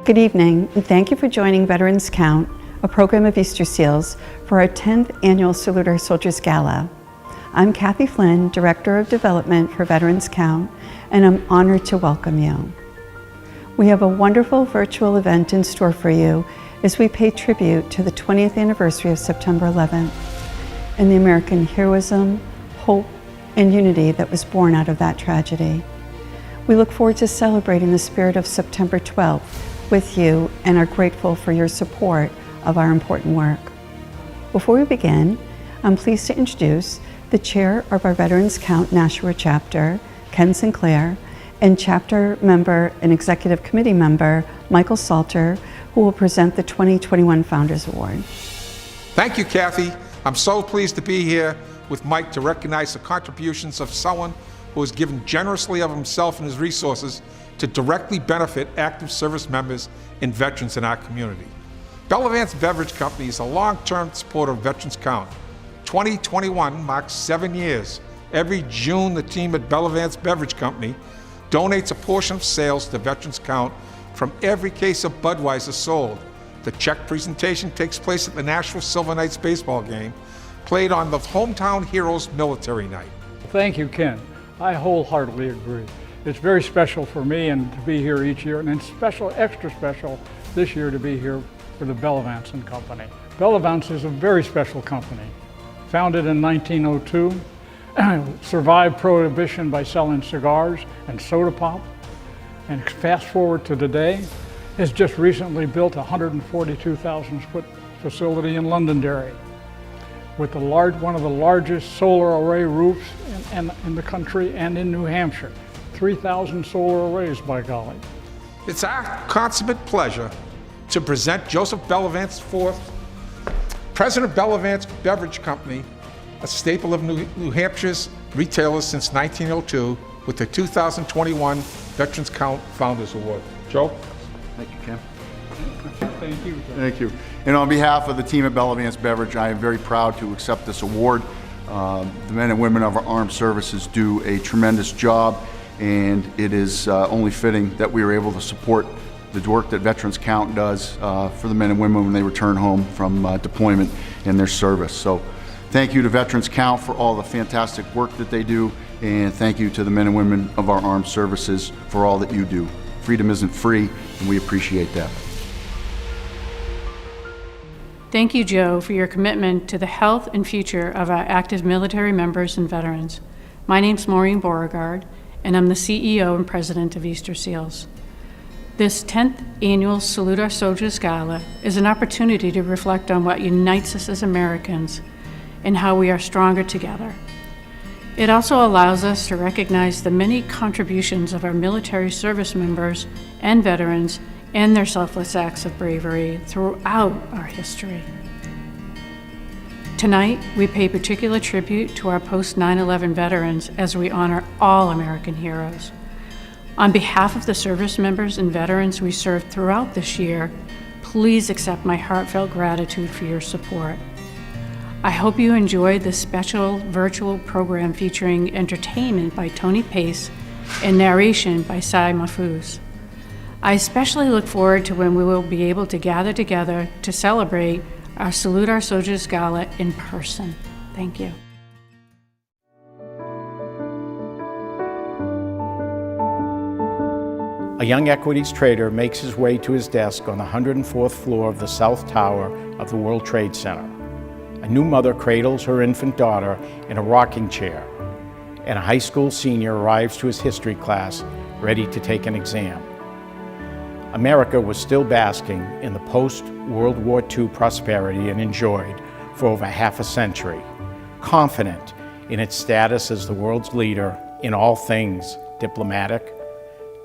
Good evening, and thank you for joining Veterans Count, a program of Easter Seals, for our 10th annual Salute Our Soldiers Gala. I'm Kathy Flynn, Director of Development for Veterans Count, and I'm honored to welcome you. We have a wonderful virtual event in store for you as we pay tribute to the 20th anniversary of September 11th and the American heroism, hope, and unity that was born out of that tragedy. We look forward to celebrating the spirit of September 12th with you and are grateful for your support of our important work. Before we begin, I'm pleased to introduce the chair of our Veterans Count Nashua Chapter, Ken Sinclair, and chapter member and executive committee member, Michael Salter, who will present the 2021 Founders Award. Thank you, Kathy. I'm so pleased to be here with Mike to recognize the contributions of someone who has given generously of himself and his resources to directly benefit active service members and veterans in our community. Bellavance Beverage Company is a long-term supporter of Veterans Count. 2021 marks 7 years. Every June, the team at Bellavance Beverage Company donates a portion of sales to Veterans Count from every case of Budweiser sold. The check presentation takes place at the Nashua Silver Knights baseball game, played on the Hometown Heroes Military Night. Thank you, Ken. I wholeheartedly agree. It's very special for me and to be here each year, and it's special, extra special this year to be here for the Bellavance and Company. Bellavance is a very special company. Founded in 1902, survived prohibition by selling cigars and soda pop, and fast forward to today, has just recently built a 142,000-foot facility in Londonderry with one of the largest solar array roofs in the country and in New Hampshire. 3,000 solar arrays, by golly. It's our consummate pleasure to present Joseph Bellavance IV, President of Bellavance Beverage Company, a staple of New Hampshire's retailers since 1902, with the 2021 Veterans Count Founders Award. Joe? Thank you, Ken. Thank you. Thank you. And on behalf of the team at Bellavance Beverage, I am very proud to accept this award. The men and women of our armed services do a tremendous job, and it is only fitting that we are able to support the work that Veterans Count does for the men and women when they return home from deployment and their service. So thank you to Veterans Count for all the fantastic work that they do, and thank you to the men and women of our armed services for all that you do. Freedom isn't free, and we appreciate that. Thank you, Joe, for your commitment to the health and future of our active military members and veterans. My name's Maureen Beauregard, and I'm the CEO and President of Easter Seals. This 10th annual Salute Our Soldiers Gala is an opportunity to reflect on what unites us as Americans and how we are stronger together. It also allows us to recognize the many contributions of our military service members and veterans and their selfless acts of bravery throughout our history. Tonight, we pay particular tribute to our post-9/11 veterans as we honor all American heroes. On behalf of the service members and veterans we served throughout this year, please accept my heartfelt gratitude for your support. I hope you enjoyed this special virtual program featuring entertainment by Tony Pace and narration by Mahfuz. I especially look forward to when we will be able to gather together to celebrate our Salute Our Soldiers Gala in person. Thank you. A young equities trader makes his way to his desk on the 104th floor of the South Tower of the World Trade Center. A new mother cradles her infant daughter in a rocking chair, and a high school senior arrives to his history class ready to take an exam. America was still basking in the post-World War II prosperity it enjoyed for over half a century, confident in its status as the world's leader in all things diplomatic,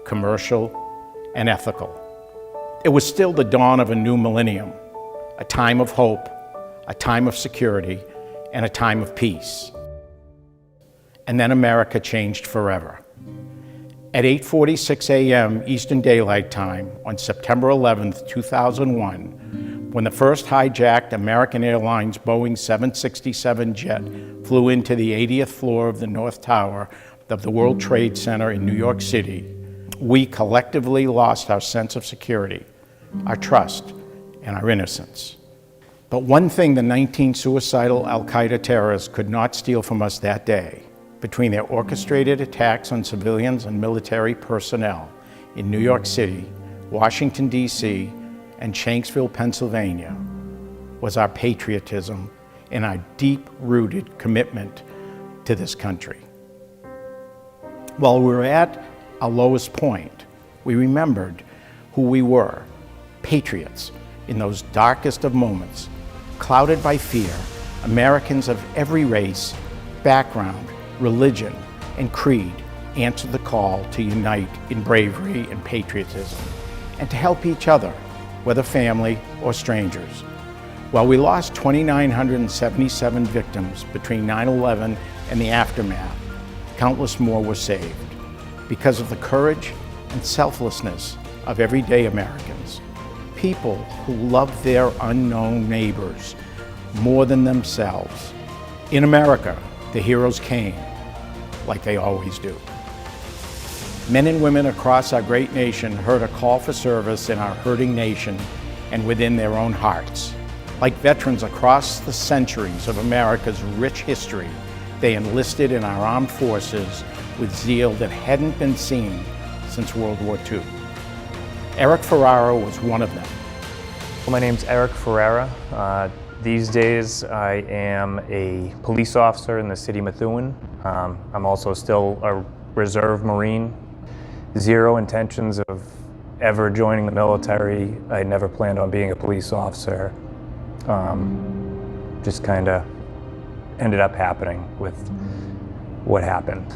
commercial, and ethical. It was still the dawn of a new millennium, a time of hope, a time of security, and a time of peace. And then America changed forever. At 8:46 a.m. Eastern Daylight Time on September 11, 2001, when the first hijacked American Airlines Boeing 767 jet flew into the 80th floor of the North Tower of the World Trade Center in New York City, we collectively lost our sense of security, our trust, and our innocence. But one thing the 19 suicidal al-Qaeda terrorists could not steal from us that day, between their orchestrated attacks on civilians and military personnel in New York City, Washington, D.C., and Shanksville, Pennsylvania, was our patriotism and our deep-rooted commitment to this country. While we were at our lowest point, we remembered who we were, patriots in those darkest of moments. Clouded by fear, Americans of every race, background, religion, and creed answered the call to unite in bravery and patriotism, and to help each other, whether family or strangers. While we lost 2,977 victims between 9/11 and the aftermath, countless more were saved because of the courage and selflessness of everyday Americans. People who love their unknown neighbors more than themselves. In America, the heroes came, like they always do. Men and women across our great nation heard a call for service in our hurting nation and within their own hearts. Like veterans across the centuries of America's rich history, they enlisted in our armed forces with zeal that hadn't been seen since World War II. Eric Ferreira was one of them. My name's Eric Ferreira. These days I am a police officer in the city of Methuen. I'm also still a reserve Marine. Zero intentions of ever joining the military. I never planned on being a police officer. Just kind of ended up happening with what happened.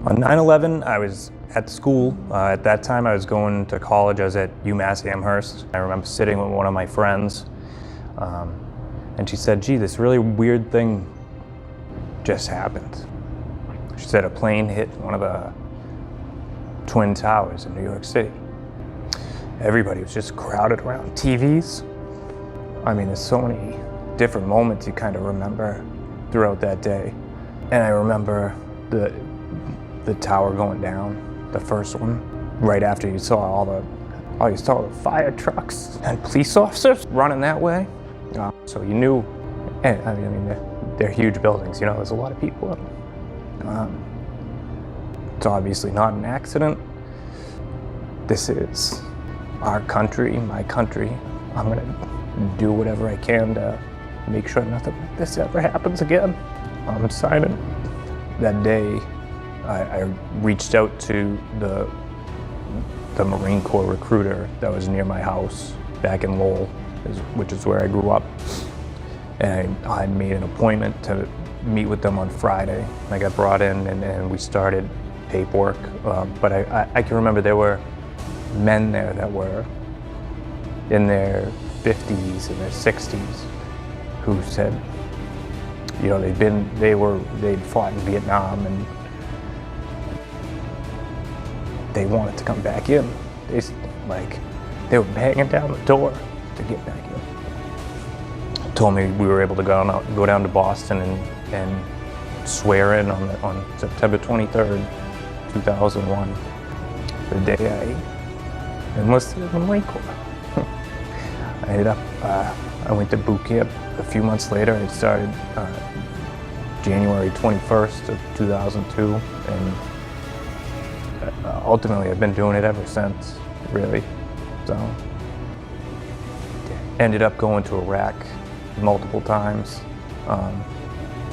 On 9/11, I was at school. At that time, I was going to college. I was at UMass Amherst. I remember sitting with one of my friends, and she said, "Gee, this really weird thing just happened." She said a plane hit one of the Twin Towers in New York City. Everybody was just crowded around TVs. I mean, there's so many different moments you kind of remember throughout that day. And I remember the tower going down, the first one, right after you saw you saw the fire trucks and police officers running that way. So you knew, and I mean, they're huge buildings, you know, there's a lot of people in them. It's obviously not an accident. This is our country, my country. I'm gonna do whatever I can to make sure nothing like this ever happens again. I'm signing. That day, I reached out to the Marine Corps recruiter that was near my house back in Lowell, which is where I grew up. And I made an appointment to meet with them on Friday. I got brought in and we started paperwork. But I can remember there were men there that were in their 50s and their 60s who said, you know, they'd fought in Vietnam and they wanted to come back in. They were banging down the door to get back in. Told me we were able to go down to Boston and swear in on September 23rd, 2001, the day I enlisted in the Marine Corps. I went to boot camp a few months later. I started January 21st of 2002, and ultimately I've been doing it ever since, really. So, ended up going to Iraq multiple times.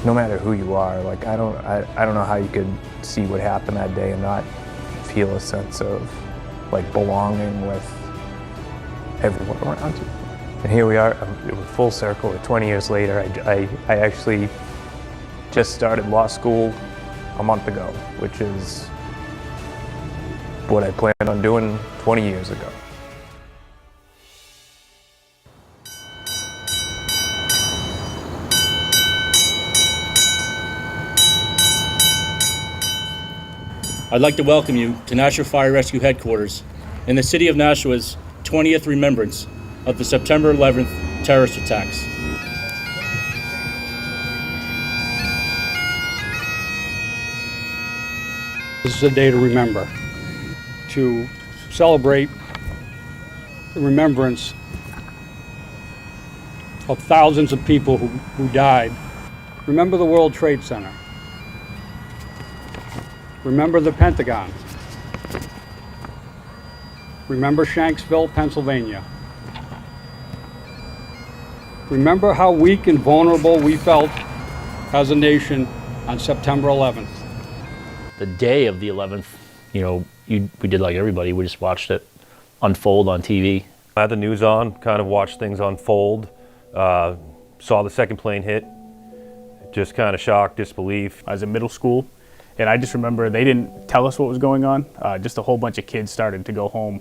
No matter who you are, like I don't know how you could see what happened that day and not feel a sense of like belonging with everyone around you. And here we are, full circle. 20 years later, I actually just started law school a month ago, which is what I planned on doing 20 years ago. I'd like to welcome you to Nashua Fire Rescue Headquarters in the City of Nashua's 20th remembrance of the September 11th terrorist attacks. This is a day to remember, to celebrate the remembrance of thousands of people who died. Remember the World Trade Center. Remember the Pentagon. Remember Shanksville, Pennsylvania. Remember how weak and vulnerable we felt as a nation on September 11th. The day of the 11th, we did like everybody. We just watched it unfold on TV. I had the news on, kind of watched things unfold, saw the second plane hit, just kind of shock, disbelief. I was in middle school, and I just remember they didn't tell us what was going on. Just a whole bunch of kids started to go home.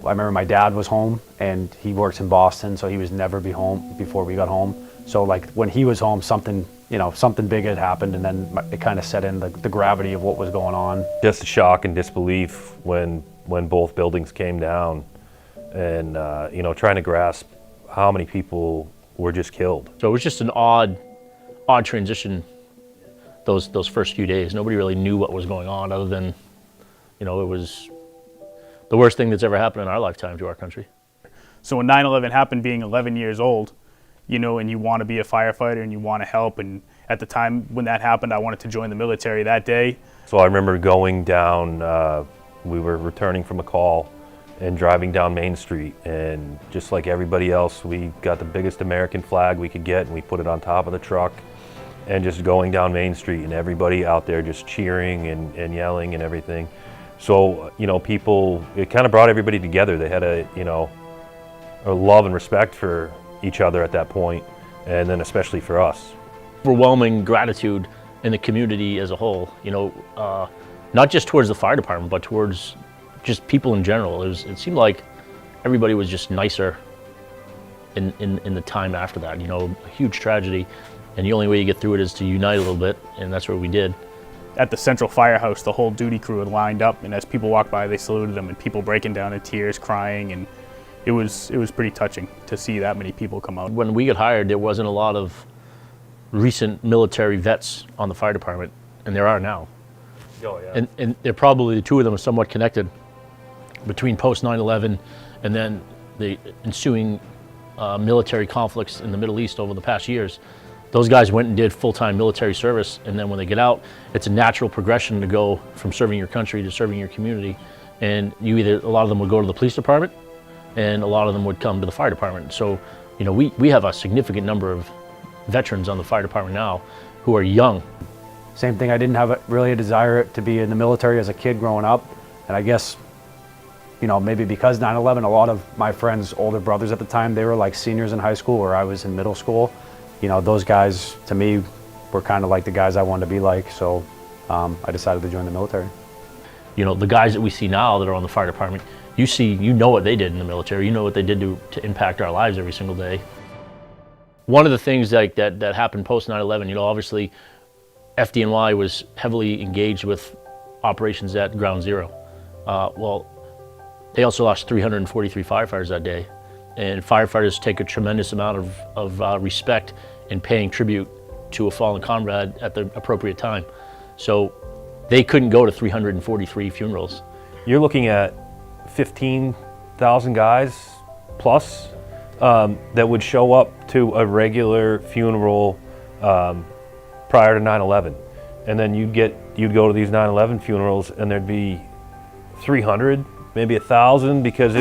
I remember my dad was home, and he works in Boston, so he was never be home before we got home. So like when he was home, something big had happened, and then it kind of set in the gravity of what was going on. Just the shock and disbelief when both buildings came down, and trying to grasp how many people were just killed. So it was just an odd transition those first few days. Nobody really knew what was going on other than, it was the worst thing that's ever happened in our lifetime to our country. So when 9/11 happened, being 11 years old, and you want to be a firefighter and you want to help, and at the time when that happened, I wanted to join the military that day. So I remember going down, we were returning from a call and driving down Main Street, and just like everybody else, we got the biggest American flag we could get and we put it on top of the truck, and just going down Main Street and everybody out there just cheering and yelling and everything. So, people, it kind of brought everybody together. They had a love and respect for each other at that point, and then especially for us. Overwhelming gratitude in the community as a whole, not just towards the fire department, but towards just people in general. It seemed like everybody was just nicer in the time after that. A huge tragedy, and the only way you get through it is to unite a little bit, and that's what we did. At the Central Firehouse, the whole duty crew had lined up, and as people walked by, they saluted them, and people breaking down in tears, crying, and it was pretty touching to see that many people come out. When we got hired, there wasn't a lot of recent military vets on the fire department, and there are now. Oh, yeah. And they're probably, the two of them are somewhat connected between post 9/11 and then the ensuing military conflicts in the Middle East over the past years. Those guys went and did full-time military service, and then when they get out, it's a natural progression to go from serving your country to serving your community. And a lot of them would go to the police department, and a lot of them would come to the fire department. So, we have a significant number of veterans on the fire department now who are young. Same thing, I didn't have really a desire to be in the military as a kid growing up, and I guess, maybe because 9/11, a lot of my friends' older brothers at the time, they were like seniors in high school where I was in middle school. Those guys, to me, were kind of like the guys I wanted to be like, so I decided to join the military. The guys that we see now that are on the fire department, you know what they did in the military, you know what they did to impact our lives every single day. One of the things that happened post 9/11, obviously FDNY was heavily engaged with operations at Ground Zero. Well, they also lost 343 firefighters that day, and firefighters take a tremendous amount of respect in paying tribute to a fallen comrade at the appropriate time. So they couldn't go to 343 funerals. You're looking at 15,000 guys plus that would show up to a regular funeral prior to 9/11, and then you'd go to these 9/11 funerals, and there'd be 300, maybe 1,000, because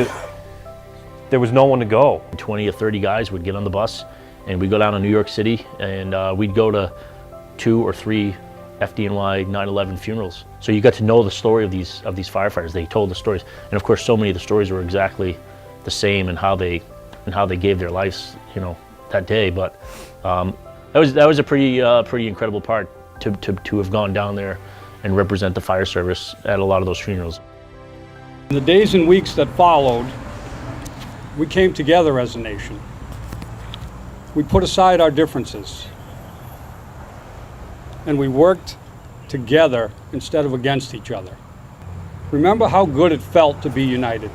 there was no one to go. 20 or 30 guys would get on the bus, and we'd go down to New York City, and we'd go to 2 or 3 FDNY 9/11 funerals. So you got to know the story of these firefighters. They told the stories, and of course, so many of the stories were exactly the same in how they gave their lives, that day. But that was a pretty incredible part to have gone down there and represent the fire service at a lot of those funerals. In the days and weeks that followed, we came together as a nation. We put aside our differences, and we worked together instead of against each other. Remember how good it felt to be united.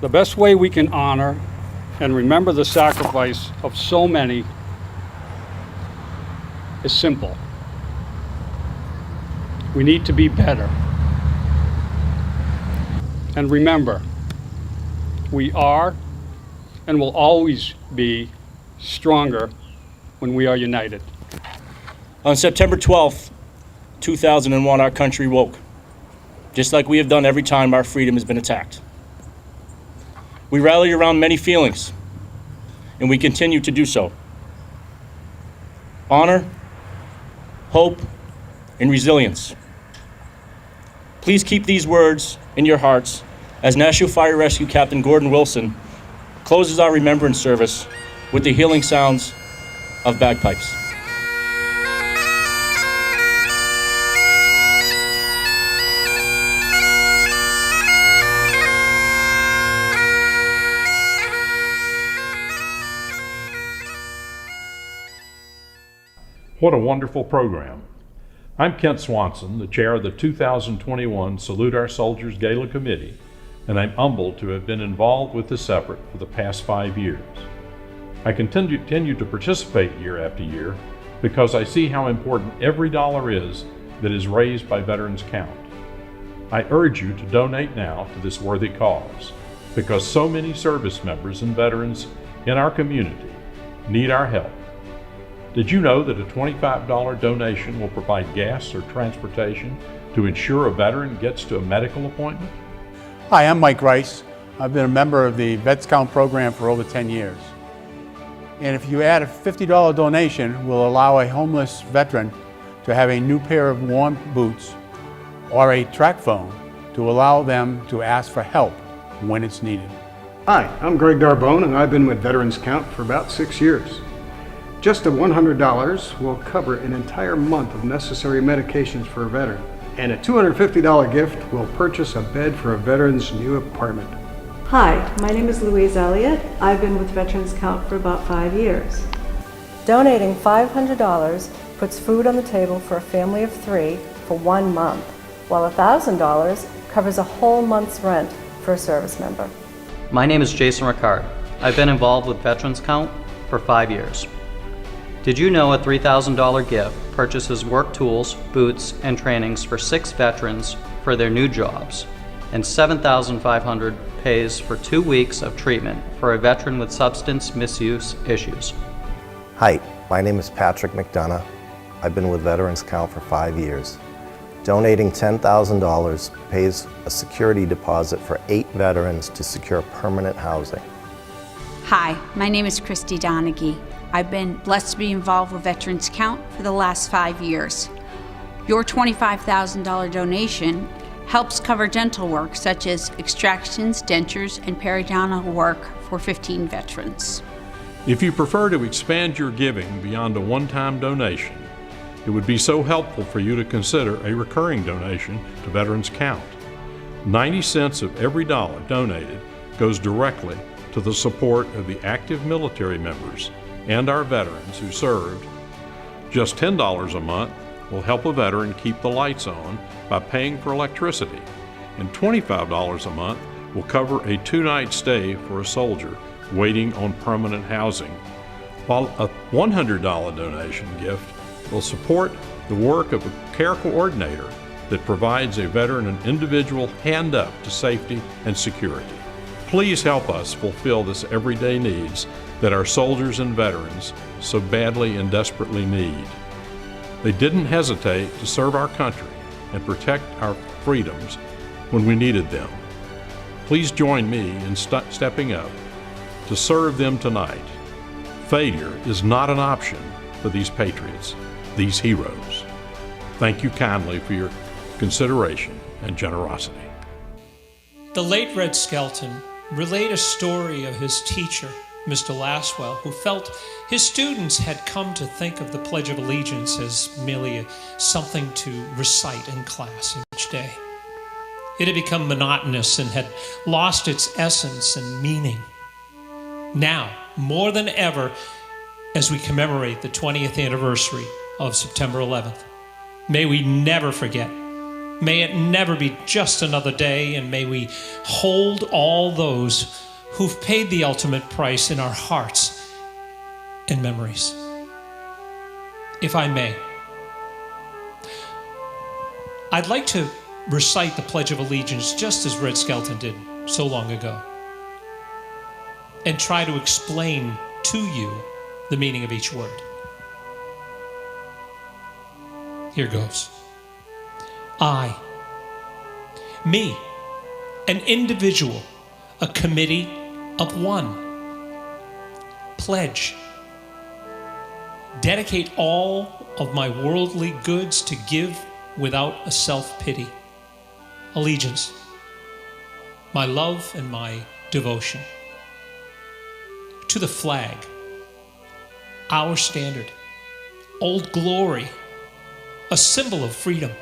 The best way we can honor and remember the sacrifice of so many is simple. We need to be better. And remember, we are and will always be stronger when we are united. On September 12th, 2001, our country woke, just like we have done every time our freedom has been attacked. We rallied around many feelings, and we continue to do so. Honor, hope, and resilience. Please keep these words in your hearts as Nashua Fire Rescue Captain Gordon Wilson closes our remembrance service with the healing sounds of bagpipes. What a wonderful program. I'm Kent Swanson, the chair of the 2021 Salute Our Soldiers Gala Committee, and I'm humbled to have been involved with this effort for the past 5 years. I continue to participate year after year because I see how important every dollar is that is raised by Veterans Count. I urge you to donate now to this worthy cause because so many service members and veterans in our community need our help. Did you know that a $25 donation will provide gas or transportation to ensure a veteran gets to a medical appointment? Hi, I'm Mike Rice. I've been a member of the Vets Count program for over 10 years. And if you add a $50 donation, we'll allow a homeless veteran to have a new pair of warm boots or a track phone to allow them to ask for help when it's needed. Hi, I'm Greg Darbone, and I've been with Veterans Count for about 6 years. Just a $100 will cover an entire month of necessary medications for a veteran, and a $250 gift will purchase a bed for a veteran's new apartment. Hi, my name is Louise Elliott. I've been with Veterans Count for about 5 years. Donating $500 puts food on the table for a family of 3 for 1 month, while $1,000 covers a whole month's rent for a service member. My name is Jason Ricard. I've been involved with Veterans Count for 5 years. Did you know a $3,000 gift purchases work tools, boots, and trainings for 6 veterans for their new jobs, and $7,500 pays for 2 weeks of treatment for a veteran with substance misuse issues? Hi, my name is Patrick McDonough. I've been with Veterans Count for 5 years. Donating $10,000 pays a security deposit for 8 veterans to secure permanent housing. Hi, my name is Christy Donaghy. I've been blessed to be involved with Veterans Count for the last 5 years. Your $25,000 donation helps cover dental work such as extractions, dentures, and periodontal work for 15 veterans. If you prefer to expand your giving beyond a one-time donation, it would be so helpful for you to consider a recurring donation to Veterans Count. 90 cents of every dollar donated goes directly to the support of the active military members and our veterans who served. Just $10 a month will help a veteran keep the lights on by paying for electricity, and $25 a month will cover a 2-night stay for a soldier waiting on permanent housing, while a $100 donation gift will support the work of a care coordinator that provides a veteran an individual hand up to safety and security. Please help us fulfill this everyday needs that our soldiers and veterans so badly and desperately need. They didn't hesitate to serve our country and protect our freedoms when we needed them. Please join me in stepping up to serve them tonight. Failure is not an option for these patriots, these heroes. Thank you kindly for your consideration and generosity. The late Red Skelton relayed a story of his teacher, Mr. Laswell, who felt his students had come to think of the Pledge of Allegiance as merely something to recite in class each day. It had become monotonous and had lost its essence and meaning. Now, more than ever, as we commemorate the 20th anniversary of September 11th, may we never forget. May it never be just another day, and may we hold all those who've paid the ultimate price in our hearts and memories. If I may, I'd like to recite the Pledge of Allegiance just as Red Skelton did so long ago, and try to explain to you the meaning of each word. Here goes. I, me, an individual, a committee of one, pledge, dedicate all of my worldly goods to give without a self-pity. Allegiance, my love and my devotion. To the flag, our standard, Old Glory, a symbol of freedom.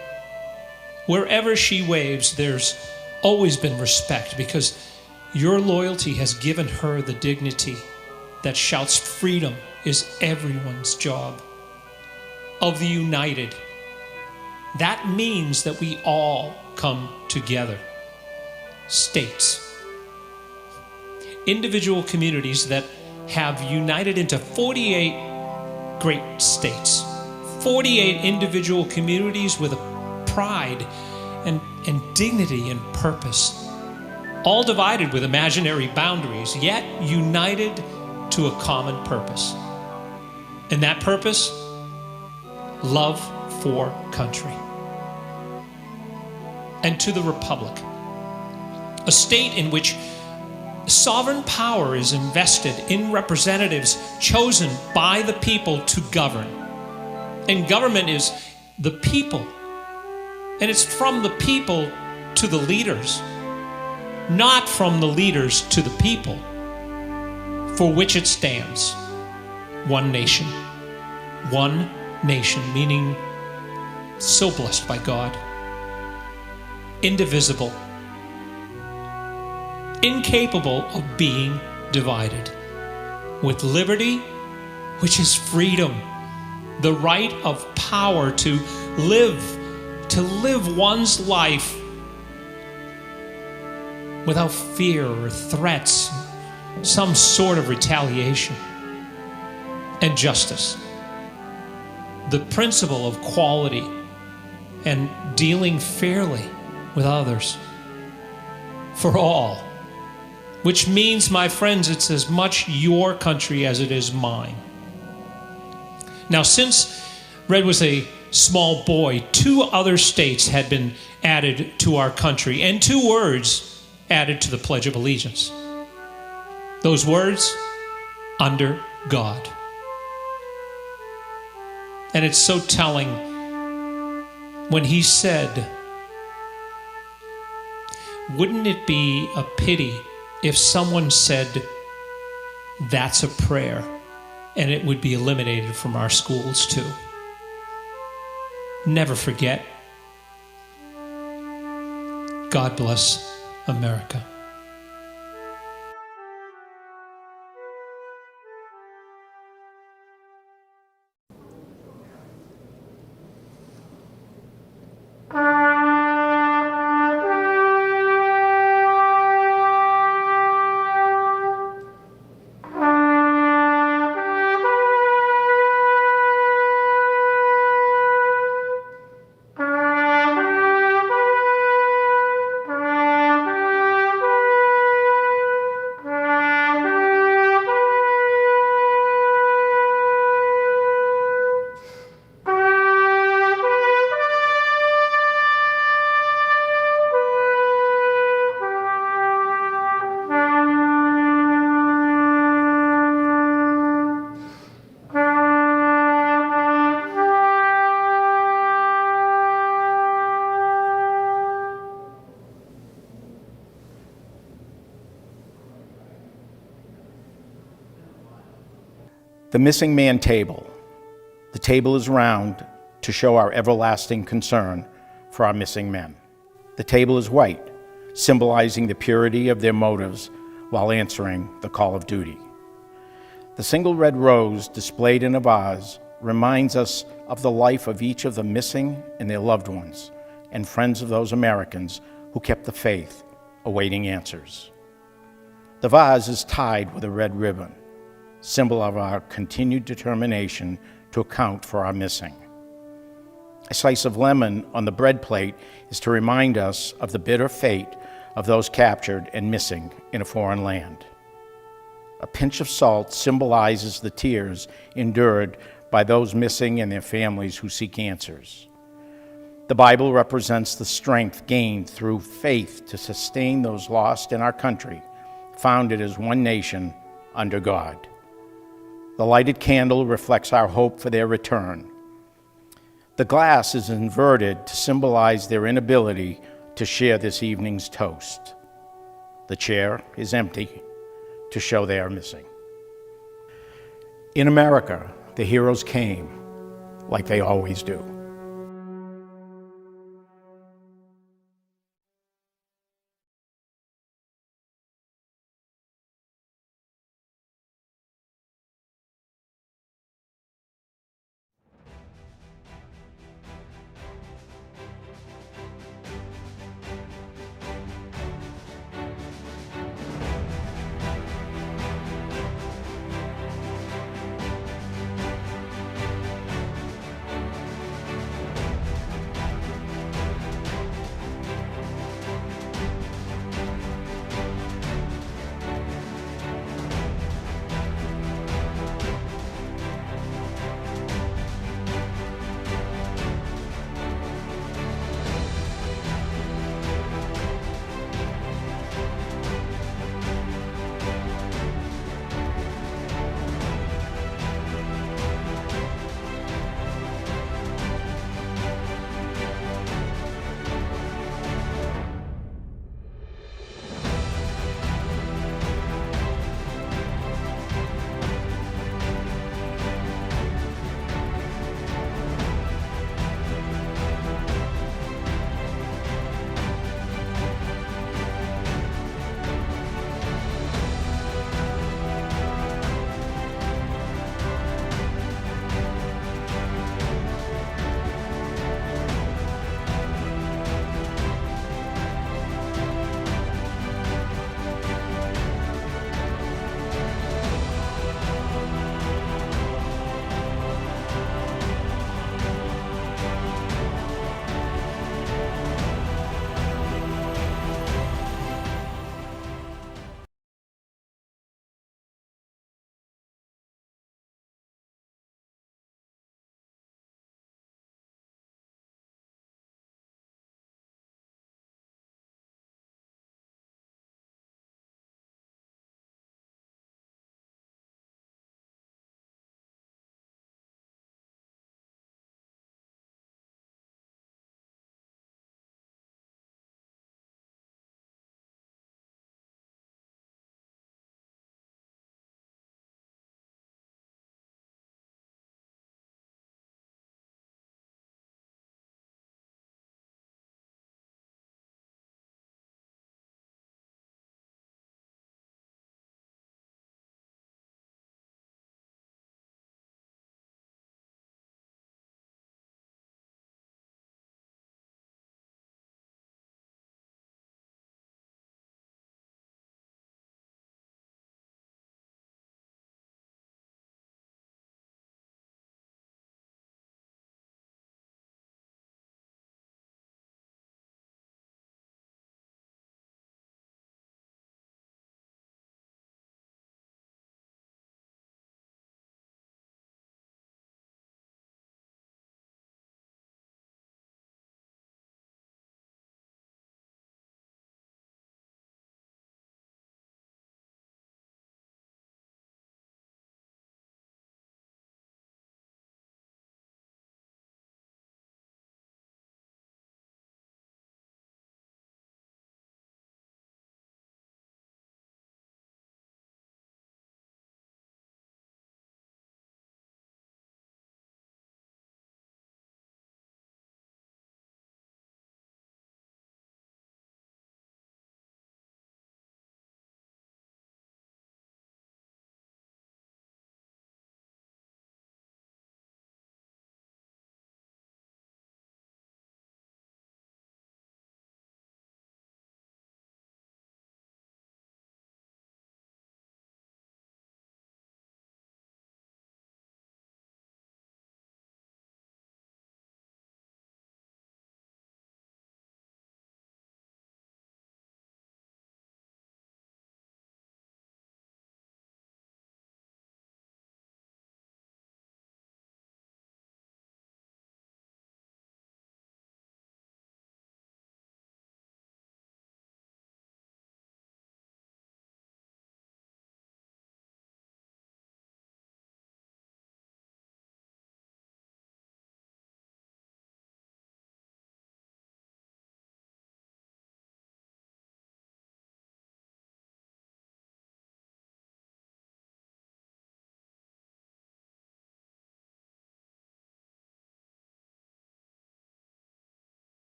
Wherever she waves, there's always been respect, because your loyalty has given her the dignity that shouts freedom is everyone's job. Of the united, that means that we all come together. States, individual communities that have united into 48 great states, 48 individual communities with a pride and dignity and purpose, all divided with imaginary boundaries, yet united to a common purpose. And that purpose, love for country. And to the Republic, a state in which sovereign power is invested in representatives chosen by the people to govern. And government is the people. And it's from the people to the leaders, not from the leaders to the people, for which it stands. One nation, meaning so blessed by God, indivisible, incapable of being divided, with liberty, which is freedom, the right of power to live one's life without fear or threats, some sort of retaliation, and justice, the principle of quality and dealing fairly with others, for all, which means, my friends, it's as much your country as it is mine. Now, since Red was a small boy, 2 other states had been added to our country, and 2 words added to the Pledge of Allegiance. Those words, under God. And it's so telling when he said, wouldn't it be a pity if someone said, that's a prayer, and it would be eliminated from our schools too? Never forget. God bless America. The missing man table. The table is round to show our everlasting concern for our missing men. The table is white, symbolizing the purity of their motives while answering the call of duty. The single red rose displayed in a vase reminds us of the life of each of the missing and their loved ones, and friends of those Americans who kept the faith, awaiting answers. The vase is tied with a red ribbon, symbol of our continued determination to account for our missing. A slice of lemon on the bread plate is to remind us of the bitter fate of those captured and missing in a foreign land. A pinch of salt symbolizes the tears endured by those missing and their families who seek answers. The Bible represents the strength gained through faith to sustain those lost in our country, founded as one nation under God. The lighted candle reflects our hope for their return. The glass is inverted to symbolize their inability to share this evening's toast. The chair is empty to show they are missing. In America, the heroes came, like they always do.